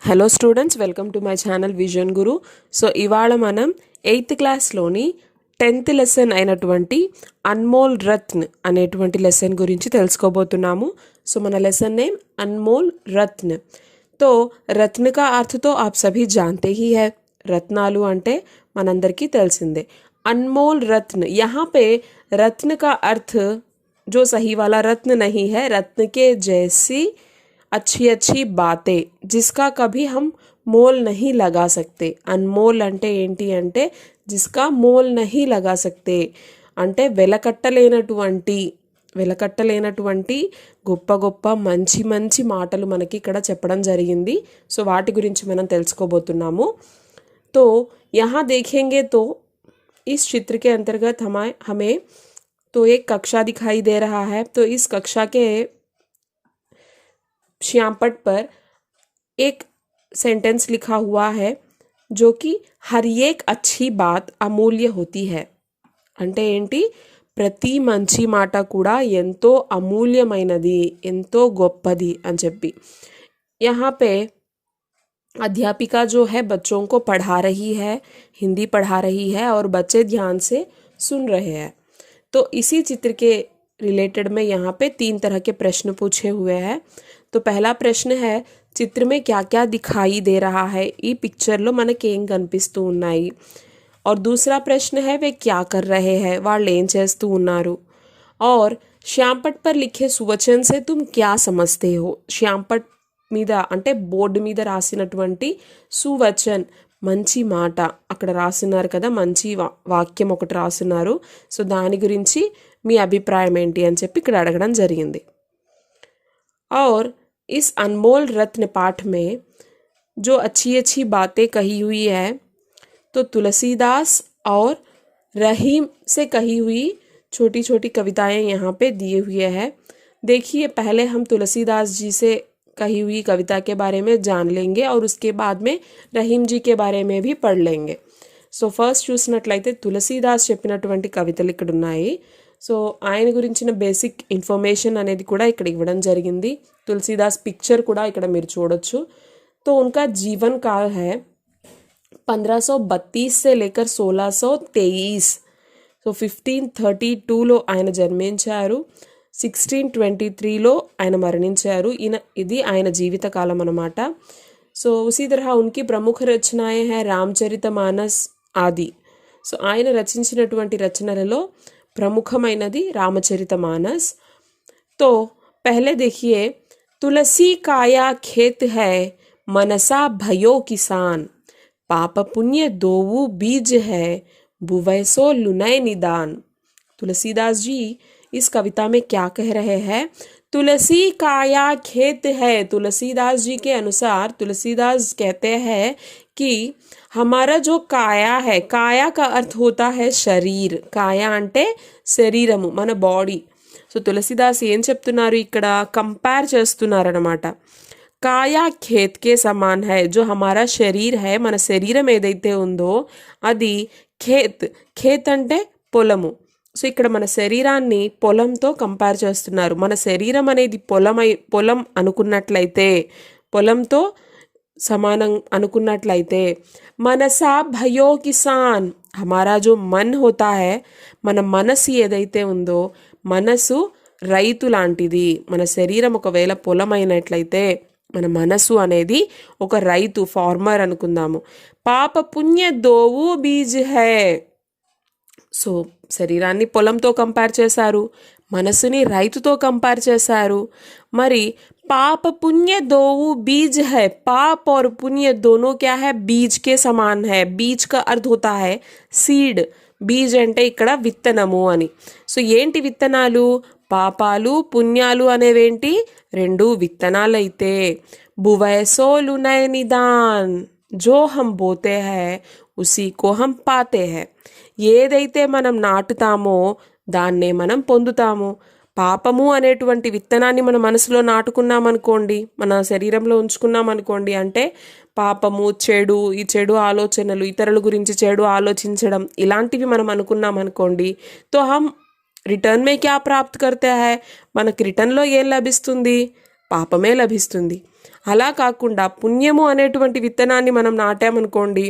Hello students, welcome to my channel vision Guru. So ఇవాళ మనం 8th క్లాస్లోని 10th lesson అయినటువంటి అన్మోల్ రత్న్ అనేటువంటి లెసన్ గురించి తెలుసుకోబోతున్నాము. సో మన లెసన్ నేమ్ अनमोल रत्न. तो रत्न का अर्थ तो आप सभी जानते ही है. रत्नालु అంటే మనందరికీ తెలిసిందే. अनमोल रत्न, यहाँ पे रत्न का अर्थ जो सही वाला रत्न नहीं है, रत्न के जैसी अच्छी अच्छी बातें जिसका कभी हम मोल नहीं लगा सकते. अनमोल అంటే ఏంటి అంటే जिसका मोल नहीं लगा सकते అంటే వెలకట్టలేనటువంటి గొప్ప గొప్ప మంచి మంచి మాటలు మనకి ఇక్కడ చెప్పడం జరిగింది. సో వాటి గురించి మనం తెలుసుకోబోతున్నాము. तो यहाँ देखेंगे तो इस चित्र के अंतर्गत हमें तो एक कक्षा दिखाई दे रहा है. तो इस कक्षा के श्यामपट पर एक सेंटेंस लिखा हुआ है जो कि हर एक अच्छी बात अमूल्य होती है. అంటే ఏంటి, ప్రతి మంచి మాట కూడా ఎంతో అమూల్యమైనది, ఎంతో గొప్పది అని చెప్పి. यहाँ पे अध्यापिका जो है बच्चों को पढ़ा रही है, हिंदी पढ़ा रही है और बच्चे ध्यान से सुन रहे हैं. तो इसी चित्र के रिलेटेड में यहाँ पे 3 तरह के प्रश्न पूछे हुए हैं. तो पहला प्रश्न है, चित्र में क्या क्या दिखाई दे रहा है, ఈ పిక్చర్లో మనకి ఏం కనిపిస్తూ ఉన్నాయి. और दूसरा प्रश्न है, वे क्या कर रहे हैं, వాళ్ళు ఏం చేస్తూ ఉన్నారు. और श्यामपट पर लिखे सुवचन से तुम क्या समझते हो. श्यामपट మీద అంటే బోర్డు మీద రాసినటువంటి సువచన్ మంచి మాట అక్కడ రాస్తున్నారు కదా, మంచి వాక్యం ఒకటి రాస్తున్నారు. సో దాని గురించి మీ అభిప్రాయం ఏంటి అని చెప్పి ఇక్కడ అడగడం జరిగింది. और इस अनमोल रत्न पाठ में जो अच्छी अच्छी बातें कही हुई है, तो तुलसीदास और रहीम से कही हुई छोटी छोटी कविताएं यहाँ पे दिए हुए हैं. देखिए, पहले हम तुलसीदास जी से कही हुई कविता के बारे में जान लेंगे और उसके बाद में రహీం जी के बारे में भी पढ़ लेंगे. సో ఫస్ట్ చూసినట్లయితే తులసీదాస్ చెప్పినటువంటి కవితలు ఇక్కడ ఉన్నాయి. సో ఆయన గురించిన బేసిక్ ఇన్ఫర్మేషన్ అనేది కూడా ఇక్కడ ఇవ్వడం జరిగింది. तुलसीदास पिक्चर కూడా ఇక్కడ మీరు చూడొచ్చు. तो उनका जीवन काल है 1532 से लेकर 1623. సో 1532లో ఆయన జన్మించారు, 1623లో ఆయన మరణించారు. ఇది ఆయన జీవితకాలం అన్నమాట. సో उसी तरह उनकी प्रमुख रचनाएं हैं రామచరితమానస్ ఆది. సో ఆయన రచించినటువంటి రచనలలో ప్రముఖమైనది రామచరితమానస్. तो पहले देखिए, तुलसी काया खेत है, मनसा भयो किसान, पाप पुण्य दोऊ बीज है, बुवैसो लुनय निदान. तुलसीदास जी इस कविता में क्या कह रहे हैं. तुलसी काया खेत है. तुलसीदास जी के अनुसार तुलसीदास कहते हैं कि हमारा जो काया है, काया का अर्थ होता है शरीर. काया అంటే శరీరము, మన బాడీ. సో తులసిదాస్ ఏం చెప్తున్నారు ఇక్కడ, కంపేర్ చేస్తున్నారన్నమాట. కాయా ఖేత్ కే సమాన్ హై. जो हमारा शरीर है, మన శరీరం ఏదైతే ఉందో అది ఖేత్. ఖేత్ అంటే పొలము. సో ఇక్కడ మన శరీరాన్ని పొలంతో కంపేర్ చేస్తున్నారు. మన శరీరం అనేది పొలం అనుకున్నట్లయితే, పొలంతో సమానం అనుకున్నట్లయితే, మనసా భయో కిసాన్. हमारा जो मन होता है, మన మనసు ఏదైతే ఉందో, మనసు రైతు లాంటిది. మన శరీరం ఒకవేళ పొలమైనట్లయితే మన మనసు అనేది ఒక రైతు, ఫార్మర్ అనుకుందాము. పాప పుణ్య దోవు బీజ్ హై. సో శరీరాన్ని పొలంతో కంపేర్ చేశారు, మనసుని రైతుతో కంపేర్ చేశారు. మరి पाप पुण्य दोऊ बीज है. पाप और पुण्य दोनों क्या है, बीज के समान है. बीज का अर्थ होता है सीड. బీజ్ అంటే ఇక్కడ విత్తనము అని. సో ఏంటి విత్తనాలు, పాపాలు పుణ్యాలు అనేవేంటి, 2 విత్తనాలైతే, बुवैसो लुनय निदान, जो हम बोते हैं उसी को हम पाते हैं. ఏదైతే మనం నాటుతామో దాన్నే మనం పొందుతాము. పాపము అనేటువంటి విత్తనాన్ని మన మనసులో నాటుకున్నామనుకోండి, మన శరీరంలో ఉంచుకున్నామనుకోండి, అంటే పాపము, చెడు, ఈ చెడు ఆలోచనలు, ఇతరుల గురించి చెడు ఆలోచించడం, ఇలాంటివి మనం అనుకున్నామనుకోండి, तो हम रिटर्न में क्या प्राप्त करते हैं, మనకి రిటర్న్లో ఏం లభిస్తుంది, పాపమే లభిస్తుంది. అలా కాకుండా పుణ్యము అనేటువంటి విత్తనాన్ని మనం నాటామనుకోండి,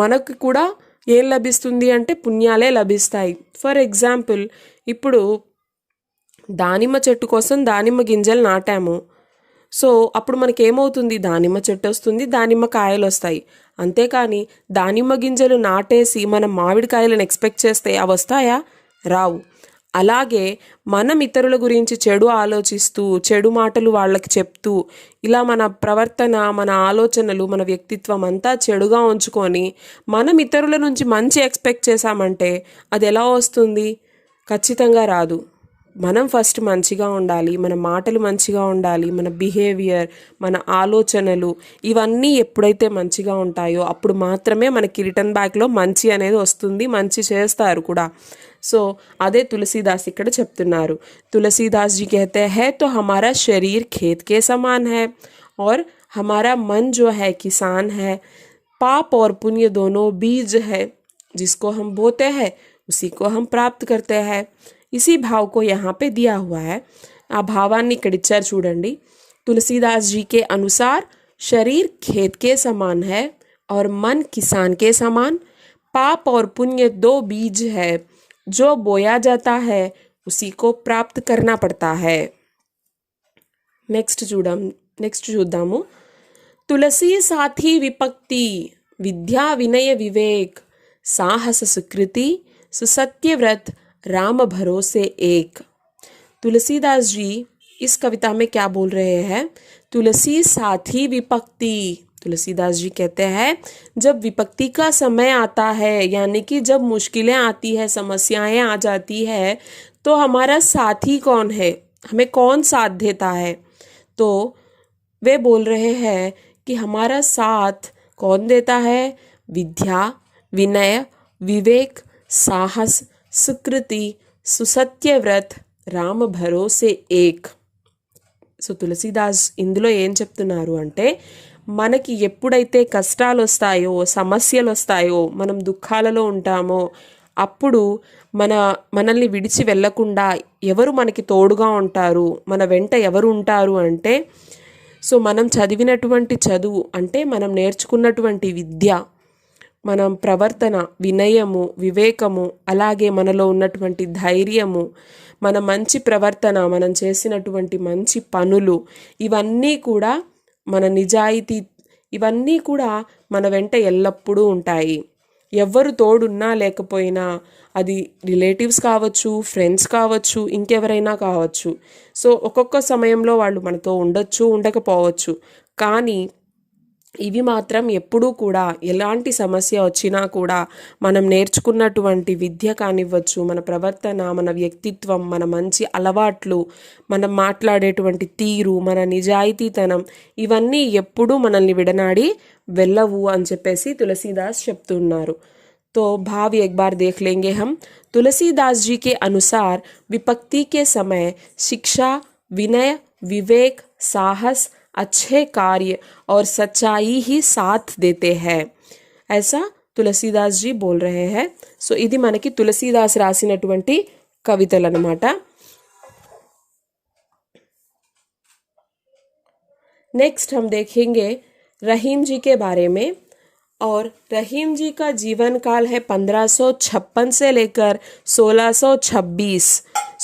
మనకు కూడా ఏం లభిస్తుంది అంటే పుణ్యాలే లభిస్తాయి. ఫర్ ఎగ్జాంపుల్, ఇప్పుడు దానిమ్మ చెట్టు కోసం దానిమ్మ గింజలు నాటాము. సో అప్పుడు మనకి ఏమవుతుంది, దానిమ్మ చెట్టు వస్తుంది, దానిమ్మ కాయలు వస్తాయి. అంతేకాని దానిమ్మ గింజలు నాటేసి మనం మామిడికాయలను ఎక్స్పెక్ట్ చేస్తే అవి వస్తాయా? రావు. అలాగే మనం ఇతరుల గురించి చెడు ఆలోచిస్తూ చెడు మాటలు వాళ్ళకి చెప్తూ ఇలా మన ప్రవర్తన, మన ఆలోచనలు, మన వ్యక్తిత్వం అంతా చెడుగా ఉంచుకొని మనం ఇతరుల నుంచి మంచి ఎక్స్పెక్ట్ చేశామంటే అది ఎలా వస్తుంది? ఖచ్చితంగా రాదు. మనం ఫస్ట్ మంచిగా ఉండాలి, మన మాటలు మంచిగా ఉండాలి, మన బిహేవియర్, మన ఆలోచనలు ఇవన్నీ ఎప్పుడైతే మంచిగా ఉంటాయో అప్పుడు మాత్రమే మనకి రిటర్న్ బ్యాక్లో మంచి అనేది వస్తుంది, మంచి చేస్తారు కూడా. సో అదే తులसीदास ఇక్కడ చెప్తున్నారు. तुलसीदास जी कहते हैं तो हमारा शरीर खेत के समान है और हमारा मन जो है किसान है. पाप और पुण्य दोनों बीज है, जिसको हम बोते हैं उसी को हम प्राप्त करते हैं. इसी भाव को यहाँ पे दिया हुआ है. ఆ భావాన్ని ఇక్కడ ఇచ్చారు చూడండి. तुलसीदास जी के अनुसार शरीर खेत के समान है और मन किसान के समान. पाप और पुण्य दो बीज है, जो बोया जाता है उसी को प्राप्त करना पड़ता है. నెక్స్ట్ చూద్దాము. तुलसी साथी विपक्ति, विद्या विनय विवेक, साहस सुकृति, सुसत्य व्रत, राम भरोसे एक. तुलसीदास जी इस कविता में क्या बोल रहे हैं? तुलसी साथी विपक्ति. तुलसीदास जी कहते हैं जब विपत्ति का समय आता है, यानी कि जब मुश्किलें आती है, समस्याएं आ जाती है, तो हमारा साथी कौन है, हमें कौन साथ देता है? तो वे बोल रहे हैं कि हमारा साथ कौन देता है? विद्या, विनय, विवेक, साहस, सुकृति, सुसत्य व्रत, राम भरोसे एक. సో తులసీదాస్ ఇందులో ఏం చెప్తున్నారు అంటే, మనకి ఎప్పుడైతే కష్టాలు వస్తాయో, సమస్యలు వస్తాయో, మనం దుఃఖాలలో ఉంటామో అప్పుడు మనల్ని విడిచి వెళ్ళకుండా ఎవరు మనకి తోడుగా ఉంటారు, మన వెంట ఎవరు ఉంటారు అంటే, సో మనం చదివినటువంటి చదువు అంటే మనం నేర్చుకున్నటువంటి విద్య, మనం ప్రవర్తన, వినయము, వివేకము, అలాగే మనలో ఉన్నటువంటి ధైర్యము, మన మంచి ప్రవర్తన, మనం చేసినటువంటి మంచి పనులు, ఇవన్నీ కూడా మన నిజాయితీ, ఇవన్నీ కూడా మన వెంట ఎల్లప్పుడూ ఉంటాయి. ఎవ్వరు తోడున్నా లేకపోయినా, అది రిలేటివ్స్ కావచ్చు, ఫ్రెండ్స్ కావచ్చు, ఇంకెవరైనా కావచ్చు. సో ఒక్కొక్క సమయంలో వాళ్ళు మనతో ఉండొచ్చు, ఉండకపోవచ్చు. కానీ ఇవి మాత్రం ఎప్పుడూ కూడా ఎలాంటి సమస్య వచ్చినా కూడా మనం నేర్చుకున్నటువంటి విద్య కానివ్వచ్చు, మన ప్రవర్తన, మన వ్యక్తిత్వం, మన మంచి అలవాట్లు, మనం మాట్లాడేటువంటి తీరు, మన నిజాయితీతనం, ఇవన్నీ ఎప్పుడూ మనల్ని విడనాడి వెళ్ళవు అని చెప్పేసి तुलसीदास చెప్తున్నారు. तो भाव एक बार देख लेंगे हम. तुलसीदास जी के अनुसार विपत्ति के समय शिक्षा, विनय, विवेक, साहस, अच्छे कार्य और सच्चाई ही साथ देते हैं. ऐसा तुलसीदास जी बोल रहे हैं. సో ఇది మనకి तुलसीदास రాసినటువంటి కవితలు అన్నమాట. नेक्स्ट हम देखेंगे रहीम जी के बारे में. और रहीम जी का जीवन काल है 1556 से लेकर 1626.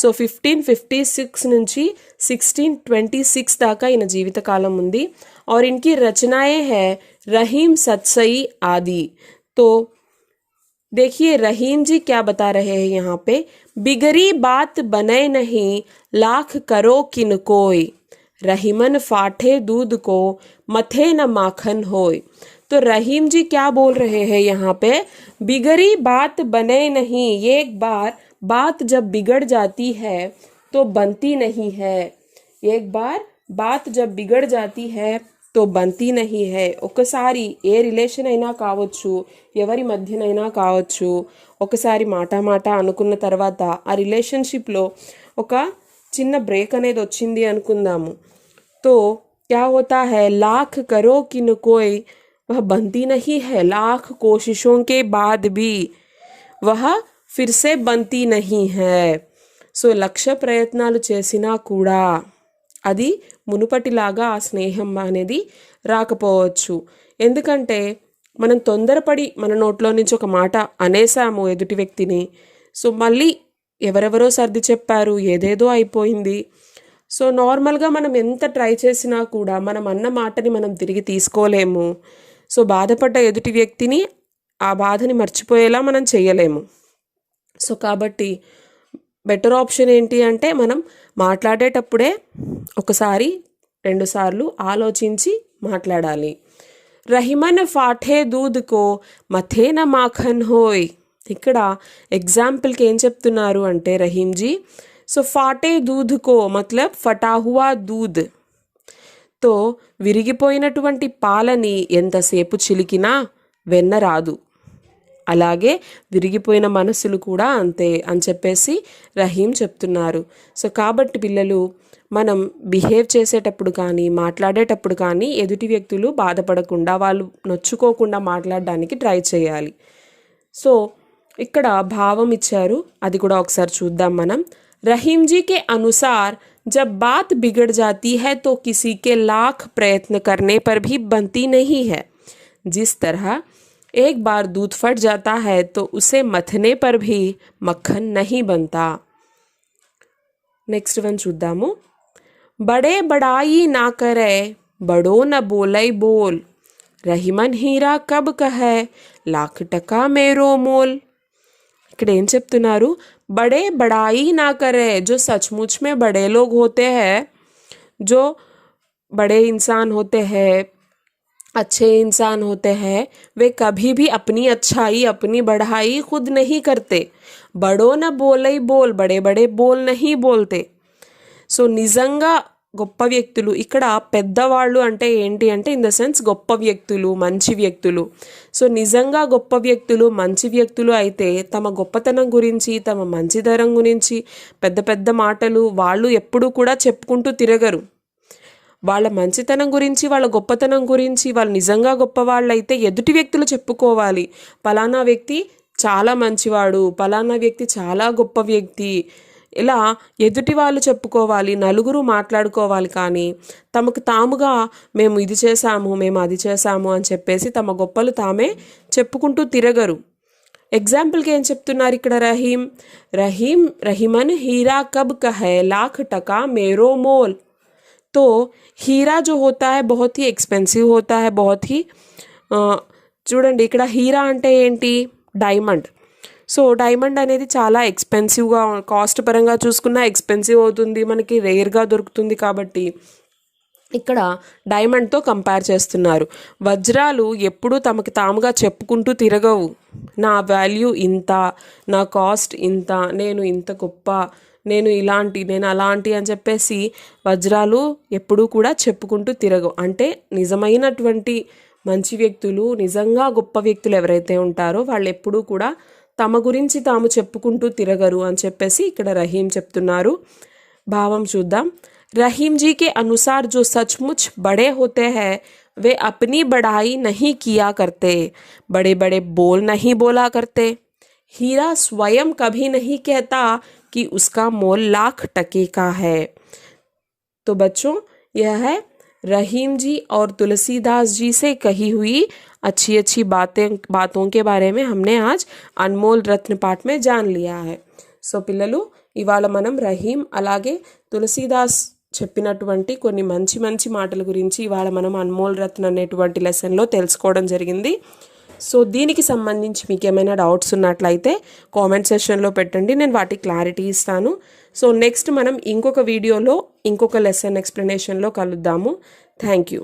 సో 1556 నుంచి 1626 దాకా ఈయన జీవితకాలం ఉంది. और इनकी रचनाएं हैं रहीम, सतसई आदि. तो देखिए रहीम जी क्या बता रहे हैं यहाँ पे. बिगड़ी बात बने नहीं, लाख करो किन कोई, रहीमन फाटे दूध को, मथे न माखन होय. तो रहीम जी क्या बोल रहे हैं यहाँ पे, बिगड़ी बात बने नहीं. एक बार बात जब बिगड़ जाती है तो बनती नहीं है. एक बार बात जब बिगड़ जाती है तो बनती नहीं है. ఒకసారి ఏ రిలేషన్ అయినా కావచ్చు, ఎవరి మధ్యనైనా కావచ్చు, ఒకసారి మాట అనుకున్న తర్వాత ఆ రిలేషన్షిప్లో ఒక చిన్న బ్రేక్ అనేది వచ్చింది అనుకుందాము. तो क्या होता है, लाख करो किन कोई, वह बनती नहीं है. लाख कोशिशों के बाद भी वह फिर से बनती नहीं है. సో లక్ష ప్రయత్నాలు చేసినా కూడా అది మునుపటిలాగా ఆ స్నేహం అనేది రాకపోవచ్చు. ఎందుకంటే మనం తొందరపడి మన నోట్లో నుంచి ఒక మాట అనేసాము ఎదుటి వ్యక్తిని. సో మళ్ళీ ఎవరెవరో సర్ది చెప్పారు, ఏదేదో అయిపోయింది. సో నార్మల్గా మనం ఎంత ట్రై చేసినా కూడా మనం అన్న మాటని మనం తిరిగి తీసుకోలేము. సో బాధపడ్డ ఎదుటి వ్యక్తిని ఆ బాధని మర్చిపోయేలా మనం చేయలేము. సో కాబట్టి బెటర్ ఆప్షన్ ఏంటి అంటే మనం మాట్లాడేటప్పుడే ఒకసారి 2 సార్లు ఆలోచించి మాట్లాడాలి. రహిమన్ ఫాఠే దూద్ కో మథే న మాఖన్ హోయ్. ఇక్కడ ఎగ్జాంపుల్కి ఏం చెప్తున్నారు అంటే రహీంజీ, సో ఫాటే దూద్ కో మతలబ్ ఫటా హువా దూద్. తో విరిగిపోయినటువంటి పాలని ఎంతసేపు చిలికినా వెన్న రాదు, అలాగే విరిగిపోయిన మనసులు కూడా అంతే అని చెప్పేసి రహీం చెప్తున్నారు. సో కాబట్టి పిల్లలు, మనం బిహేవ్ చేసేటప్పుడు కానీ మాట్లాడేటప్పుడు కానీ ఎదుటి వ్యక్తులు బాధపడకుండా, వాళ్ళు నొచ్చుకోకుండా మాట్లాడడానికి ట్రై చేయాలి. సో ఇక్కడ భావం ఇచ్చారు, అది కూడా ఒకసారి చూద్దాం మనం. रहीम जी के अनुसार जब बात बिगड़ जाती है तो किसी के लाख प्रयत्न करने पर भी बनती नहीं है. जिस तरह एक बार दूध फट जाता है तो उसे मथने पर भी मक्खन नहीं बनता. नेक्स्ट वन చూద్దాము. बड़े बड़ाई ना करे बड़ो न बोलई बोल, रहीमन हीरा कब कहे लाख टका मेरो मोल. ఇక్కడ ఏం చెప్తున్నారు, बड़े बड़ाई ना करे, जो सचमुच में बड़े लोग होते हैं, जो बड़े इंसान होते हैं, अच्छे इंसान होते हैं, वे कभी भी अपनी अच्छाई अपनी बढ़ाई खुद नहीं करते. बड़ों न बोले बोल, बड़े बड़े बोल नहीं बोलते. సో నిజంగా గొప్ప వ్యక్తులు, ఇక్కడ పెద్దవాళ్ళు అంటే ఏంటి అంటే ఇన్ ద సెన్స్ గొప్ప వ్యక్తులు, మంచి వ్యక్తులు. సో నిజంగా గొప్ప వ్యక్తులు, మంచి వ్యక్తులు అయితే తమ గొప్పతనం గురించి, తమ మంచితనం గురించి పెద్ద పెద్ద మాటలు వాళ్ళు ఎప్పుడూ కూడా చెప్పుకుంటూ తిరగరు. వాళ్ళ మంచితనం గురించి, వాళ్ళ గొప్పతనం గురించి, వాళ్ళు నిజంగా గొప్పవాళ్ళు అయితే ఎదుటి వ్యక్తులు చెప్పుకోవాలి, పలానా వ్యక్తి చాలా మంచివాడు, పలానా వ్యక్తి చాలా గొప్ప వ్యక్తి, ఇలా ఎదుటి వాళ్ళు చెప్పుకోవాలి, నలుగురు మాట్లాడుకోవాలి. కానీ తమకు తాముగా మేము ఇది చేశాము, మేము అది చేశాము అని చెప్పేసి తమ గొప్పలు తామే చెప్పుకుంటూ తిరగరు. ఎగ్జాంపుల్కి ఏం చెప్తున్నారు ఇక్కడ रहीमन हीरा कब कहे लाख टका मेरो मोल. तो हीरा जो होता है बहुत ही एक्सपेंसिव होता है, बहुत ही చూడండి ఇక్కడ హీరా అంటే ఏంటి, డైమండ్. సో డైమండ్ అనేది చాలా ఎక్స్పెన్సివ్గా, కాస్ట్ పరంగా చూసుకున్నా ఎక్స్పెన్సివ్ అవుతుంది, మనకి రేర్గా దొరుకుతుంది. కాబట్టి ఇక్కడ డైమండ్తో కంపేర్ చేస్తున్నారు. వజ్రాలు ఎప్పుడూ తమకు తాముగా చెప్పుకుంటూ తిరగవు, నా వాల్యూ ఇంత, నా కాస్ట్ ఇంత, నేను ఇంత గొప్ప, నేను ఇలాంటి, నేను అలాంటి అని చెప్పేసి వజ్రాలు ఎప్పుడూ కూడా చెప్పుకుంటూ తిరగవు. అంటే నిజమైనటువంటి మంచి వ్యక్తులు, నిజంగా గొప్ప వ్యక్తులు ఎవరైతే ఉంటారో వాళ్ళు ఎప్పుడూ కూడా తమ గురించి తాము చెప్పుకుంటూ తిరగరు అని చెప్పేసి ఇక్కడ రహీం చెప్తున్నారు. భావం చూద్దాం. रहीम जी के अनुसार जो सचमुच बड़े होते हैं वे अपनी बढ़ाई नहीं किया करते, बड़े बड़े बोल नहीं बोला करते. हीरा स्वयं कभी नहीं कहता कि उसका मोल लाख टके का है. तो बच्चों, यह है रहीम जी और तुलसीदास जी से कही हुई अच्छी अच्छी बातों के बारे में हमने आज अनमोल रत्न पाठ में जान लिया है. సో పిల్లలు, ఇవాళ మనం రహీం అలాగే తులసీదాస్ చెప్పినటువంటి కొన్ని మంచి మంచి మాటల గురించి ఇవాళ మనం అన్మోల్ రత్న అనేటువంటి లెసన్లో తెలుసుకోవడం జరిగింది. సో దీనికి సంబంధించి మీకు ఏమైనా డౌట్స్ ఉన్నట్లయితే కామెంట్ సెషన్లో పెట్టండి, నేను వాటికి క్లారిటీ ఇస్తాను. సో నెక్స్ట్ మనం ఇంకొక వీడియోలో ఇంకొక లెసన్ ఎక్స్ప్లెనేషన్లో కలుద్దాము. Thank you.